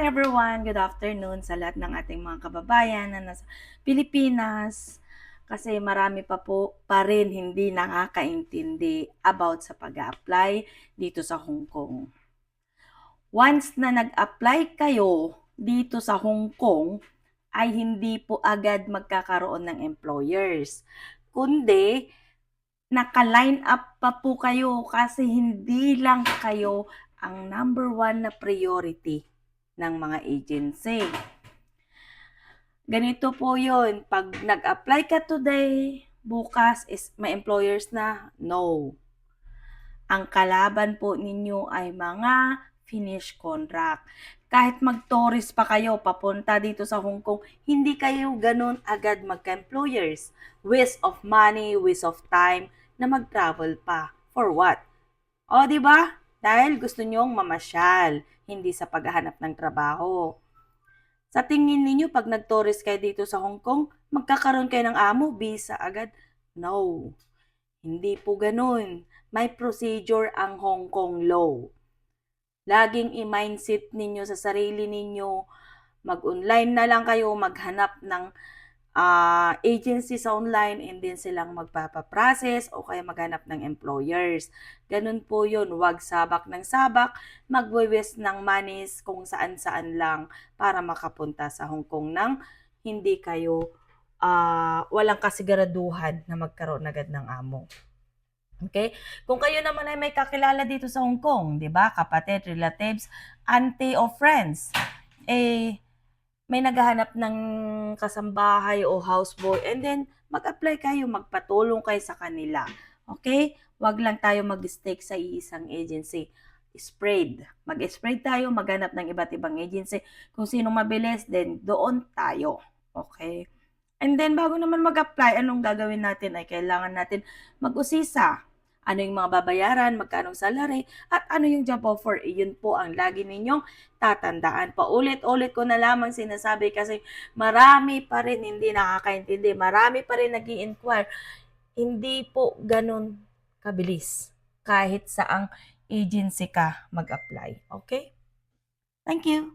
Hi everyone! Good afternoon sa lahat ng ating mga kababayan na nasa Pilipinas. Kasi marami pa rin hindi nakakaintindi about sa pag-a-apply dito sa Hong Kong. Once na nag-apply kayo dito sa Hong Kong, ay hindi po agad magkakaroon ng employers. Kundi, naka-line up pa po kayo kasi hindi lang kayo ang number 1 na priority ng mga agency. Ganito po yun, pag nag-apply ka today, bukas is may employers na? No. Ang kalaban po ninyo ay mga finish contract. Kahit mag-tourist pa kayo papunta dito sa Hong Kong, hindi kayo ganun agad magka-employers. Waste of money, waste of time na mag-travel pa. For what? O, di ba? Dahil gusto nyong mamasyal, hindi sa paghahanap ng trabaho. Sa tingin ninyo, pag nag-tourist kayo dito sa Hong Kong, magkakaroon kayo ng amo, visa agad? No. Hindi po ganun. May procedure ang Hong Kong law. Laging i-mindset ninyo sa sarili ninyo, mag-online na lang kayo, maghanap ng agency sa online and then silang magpapaprocess o kaya maghanap ng employers. Ganun po yun, wag sabak ng sabak, magwe-waste ng monies kung saan-saan lang para makapunta sa Hong Kong nang hindi kayo walang kasiguraduhan na magkaroon agad ng amo. Okay? Kung kayo naman ay may kakilala dito sa Hong Kong, 'di ba? Kapatid, relatives, auntie o friends, may naghahanap ng kasambahay o houseboy and then mag-apply kayo, magpatulong kayo sa kanila. Okay? Huwag lang tayo mag-stick sa iisang agency. Spread. Mag-spread tayo, maghanap ng iba't ibang agency. Kung sino mabilis, then doon tayo. Okay? And then, bago naman mag-apply, anong gagawin natin ay kailangan natin mag-usisa. Ano yung mga babayaran, magkano salary, at ano yung job offer. Iyon po ang lagi ninyong tatandaan. Paulit-ulit ko na lamang sinasabi kasi marami pa rin hindi nakakaintindi. Marami pa rin nag-i-inquire. Hindi po ganun kabilis kahit saang agency ka mag-apply. Okay? Thank you.